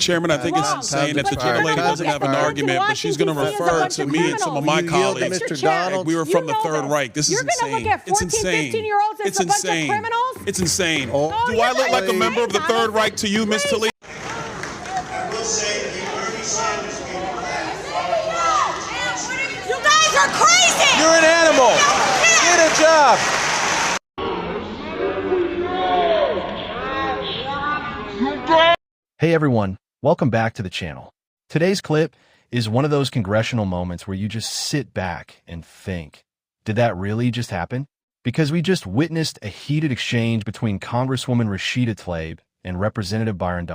Chairman, I think it's insane if the gentlelady doesn't have an argument, but she's going to refer to me and some of my colleagues. We were from the Third Reich. This is insane. It's insane. It's insane. It's insane. Do I look like a member of the Third Reich to you, Ms. Tlaib? I will say that Bernie Sanders You guys are crazy! You're an animal! Get a job! Hey everyone, welcome back to the channel. Today's clip is one of those congressional moments where you just sit back and think, did that really just happen? Because we just witnessed a heated exchange between Congresswoman Rashida Tlaib and Representative Byron,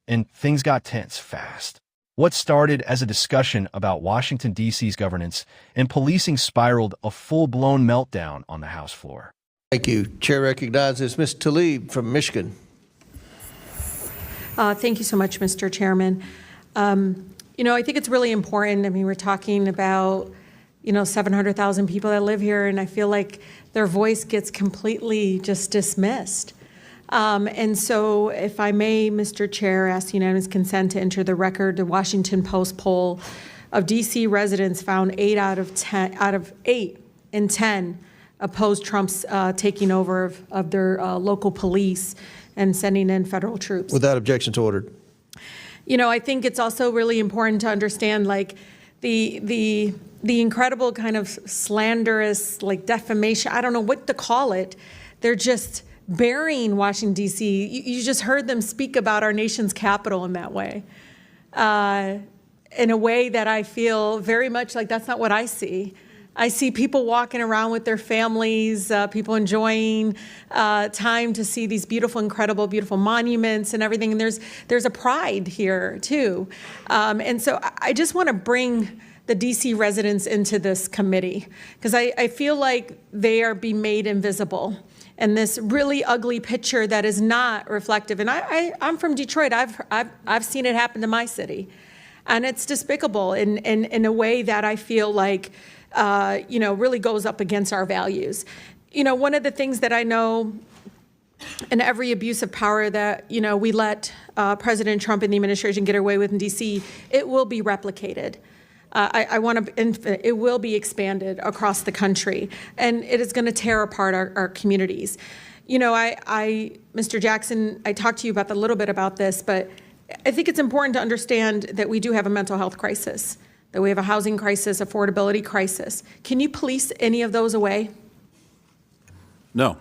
and things got tense fast. What started as a discussion about Washington, D.C.'s governance and policing spiraled a full-blown meltdown on the House floor. Thank you. Chair recognizes Ms. Tlaib from Michigan. Thank you so much, Mr. Chairman. I think it's really important. I mean, we're talking about, 700,000 people that live here, and I feel like their voice gets completely just dismissed. And so, if I may, Mr. Chair, ask unanimous consent to enter the record. The Washington Post poll of D.C. residents found 8 out of 8 in 10 opposed Trump's taking over of their local police and sending in federal troops. Without objections ordered. I think it's also really important to understand, the incredible kind of slanderous, defamation. I don't know what to call it. They're just burying Washington, D.C. You just heard them speak about our nation's capital in that way, in a way that I feel very much like that's not what I see. I see people walking around with their families, people enjoying time to see these beautiful, incredible, beautiful monuments and everything. And there's a pride here, too. And so I just want to bring the D.C. residents into this committee because I feel like they are being made invisible. And this really ugly picture that is not reflective. And I'm from Detroit. I've seen it happen to my city. And it's despicable in a way that I feel like really goes up against our values. One of the things that I know in every abuse of power that, we let President Trump and the administration get away with in D.C., it will be replicated. It will be expanded across the country, and it is going to tear apart our communities. Mr. Jackson, I talked to you about a little bit about this, but I think it's important to understand that we do have a mental health crisis, that we have a housing crisis, affordability crisis. Can you police any of those away? No.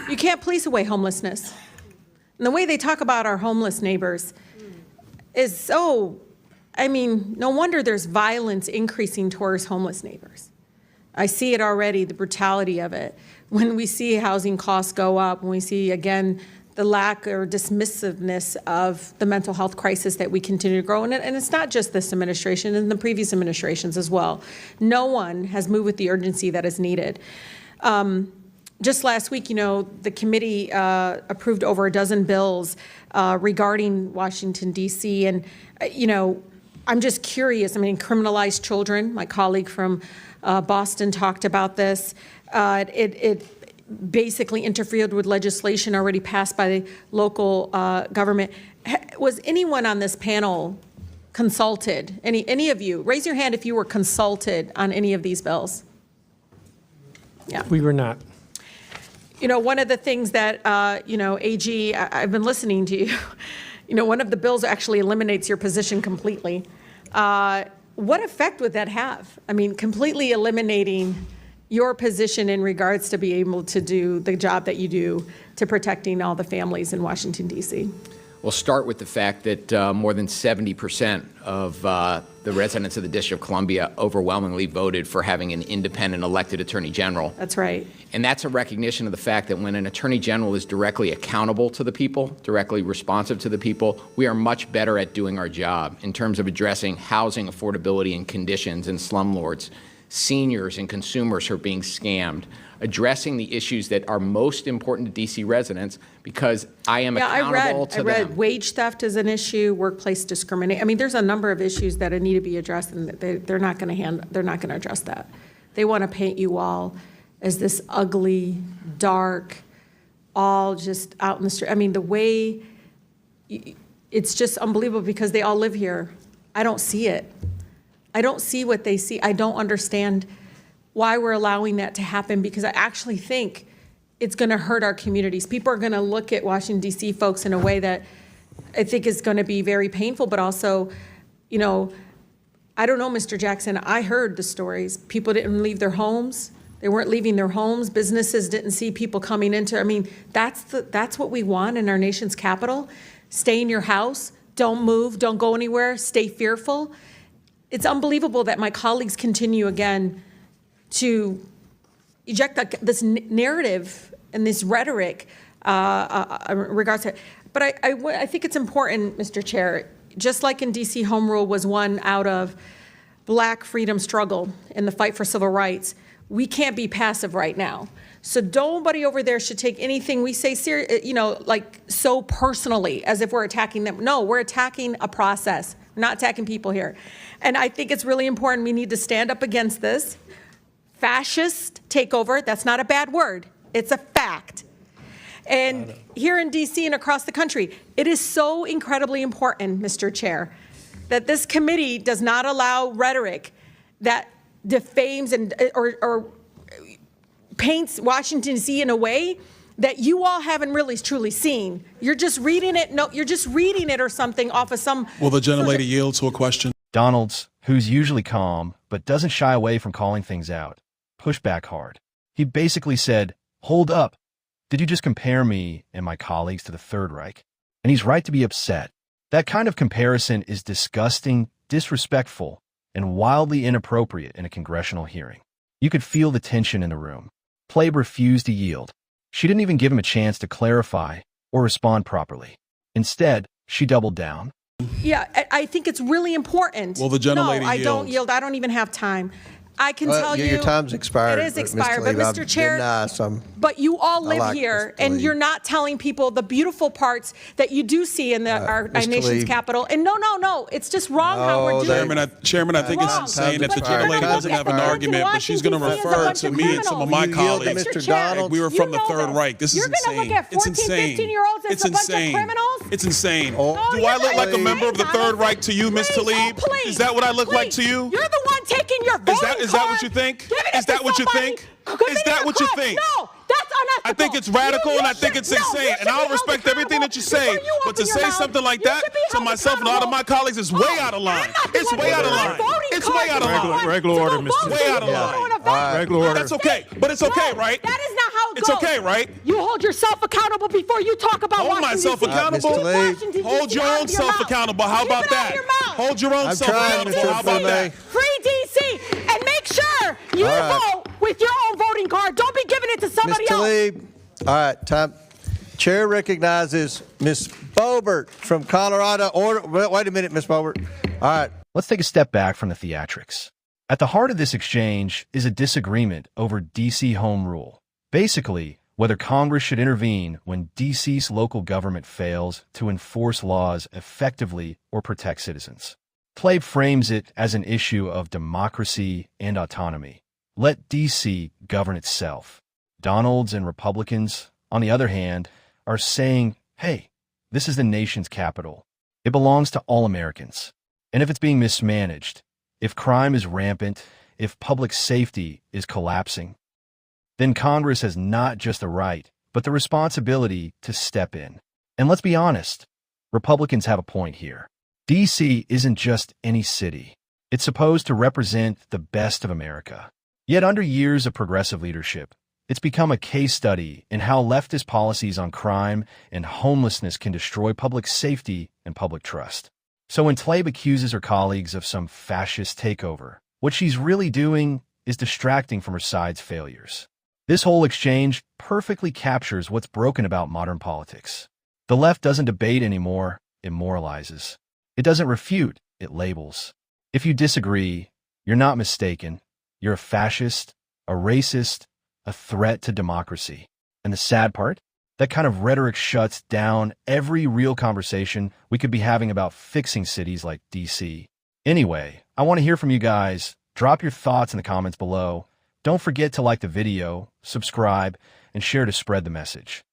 You can't police away homelessness. And the way they talk about our homeless neighbors is so, no wonder there's violence increasing towards homeless neighbors. I see it already, the brutality of it. When we see housing costs go up, when we see, again, the lack or dismissiveness of the mental health crisis that we continue to grow. And it's not just this administration, and the previous administrations as well. No one has moved with the urgency that is needed. Just last week, the committee approved over a dozen bills regarding Washington, D.C. And, I'm just curious. Criminalized children. My colleague from Boston talked about this. It basically interfered with legislation already passed by the local government. Was anyone on this panel consulted? Any of you? Raise your hand if you were consulted on any of these bills. Yeah. We were not. One of the things that, AG, I've been listening to you. One of the bills actually eliminates your position completely. What effect would that have? Completely eliminating your position in regards to be able to do the job that you do to protecting all the families in Washington, D.C.? We'll start with the fact that more than 70% of the residents of the District of Columbia overwhelmingly voted for having an independent elected attorney general. That's right. And that's a recognition of the fact that when an attorney general is directly accountable to the people, directly responsive to the people, we are much better at doing our job in terms of addressing housing affordability and conditions and slumlords, seniors and consumers who are being scammed, addressing the issues that are most important to D.C. residents, because I am accountable to them. I read wage theft is an issue, workplace discrimination. There's a number of issues that need to be addressed, and they're not going to address that. They want to paint you all as this ugly, dark, all just out in the street. The way it's just unbelievable because they all live here. I don't see it. I don't see what they see. I don't understand why we're allowing that to happen, because I actually think it's going to hurt our communities. People are going to look at Washington, D.C. folks in a way that I think is going to be very painful, but also, you know, I don't know, Mr. Jackson, I heard the stories. People didn't leave their homes. They weren't leaving their homes. Businesses didn't see people coming into, I mean, that's what we want in our nation's capital. Stay in your house, don't move, don't go anywhere, stay fearful. It's unbelievable that my colleagues continue again to eject this narrative and this rhetoric in regards to it. But I think it's important, Mr. Chair, just like in D.C., home rule was one out of Black freedom struggle in the fight for civil rights. We can't be passive right now. So nobody over there should take anything we say like so personally as if we're attacking them. No, we're attacking a process. We're not attacking people here. And I think it's really important. We need to stand up against this fascist takeover. That's not a bad word. It's a fact. And here in D.C. and across the country, it is so incredibly important, Mr. Chair, that this committee does not allow rhetoric that defames and or paints Washington, D.C. in a way that you all haven't really truly seen. You're just reading it. No, you're just reading it or something off of some. Will the gentlelady yield to a question? Donalds, who's usually calm but doesn't shy away from calling things out, pushed back hard. He basically said, "Hold up. Did you just compare me and my colleagues to the Third Reich?" And he's right to be upset. That kind of comparison is disgusting, disrespectful, and wildly inappropriate in a congressional hearing. You could feel the tension in the room. Tlaib refused to yield. She didn't even give him a chance to clarify or respond properly. Instead, she doubled down. Yeah, I think it's really important. Will the gentlelady No, I yield? don't yield. I don't even have time. I can tell you. Your time's expired. It is expired. But Tlaib, Mr. Chair, I'm but you all live like here, Mr. and Tlaib. you're not telling people the beautiful parts that you do see in our Mr. nation's Tlaib. capital. And no, it's just wrong how we're doing it. Chairman, I think it's Wrong. insane that the But you're gentlelady gonna doesn't look have at an the argument, but she's going to Washington, refer D.C. to as a me bunch and some of of my criminals. colleagues. Mr. Mr. Chair, Donald, We were from the you know Third this. Reich. This is You're insane. gonna look at It's 14, insane. 15-year-olds as It's a bunch of insane. criminals? It's insane. Oh. Do you're I look not like a insane, member of the Third Donald. Reich to you, Ms. Please, Tlaib? please, Is that what I look like please. to you? You're the one taking your voting Is that what card, you think? giving it Is that to what you somebody, think? committing Is that a what you crime. think? No, that's unethical. I think it's radical and I think it's No, insane. you And I'll should be respect held everything that you say. accountable. Before you But to open your say mouth, something like you that should be to held myself and a lot of my accountable. colleagues is way out of line. I'm not the It's one way out of giving line. my voting It's card way out of to line. someone Regular to order, go Mr. vote. Way out of You line. go to an event. Regular order. That's okay. But it's okay, No, right? That is not how it It's goes. okay, right? You hold yourself accountable before you talk about Hold Washington, myself D.C. accountable. Mr. Tlaib. Washington, D.C. Hold your out own of your self mouth. accountable. How Keep about it out of that? your mouth. Hold your own I'm self trying, accountable. Mr. How about Finlay. that? Free D.C. and make sure you All right. vote with your own voting card. Don't be giving it to somebody Ms. else. Tlaib. All right, time. Chair recognizes Ms. Boebert from Colorado. Wait a minute, Ms. Boebert. All right. Let's take a step back from the theatrics. At the heart of this exchange is a disagreement over D.C. home rule. Basically, whether Congress should intervene when D.C.'s local government fails to enforce laws effectively or protect citizens. Tlaib frames it as an issue of democracy and autonomy. Let D.C. govern itself. Donalds and Republicans, on the other hand, are saying, hey, this is the nation's capital. It belongs to all Americans. And if it's being mismanaged, if crime is rampant, if public safety is collapsing, then Congress has not just the right, but the responsibility to step in. And let's be honest, Republicans have a point here. D.C. isn't just any city. It's supposed to represent the best of America. Yet under years of progressive leadership, it's become a case study in how leftist policies on crime and homelessness can destroy public safety and public trust. So when Tlaib accuses her colleagues of some fascist takeover, what she's really doing is distracting from her side's failures. This whole exchange perfectly captures what's broken about modern politics. The left doesn't debate anymore, it moralizes. It doesn't refute, it labels. If you disagree, you're not mistaken. You're a fascist, a racist, a threat to democracy. And the sad part? That kind of rhetoric shuts down every real conversation we could be having about fixing cities like D.C. Anyway, I want to hear from you guys. Drop your thoughts in the comments below. Don't forget to like the video, subscribe, and share to spread the message.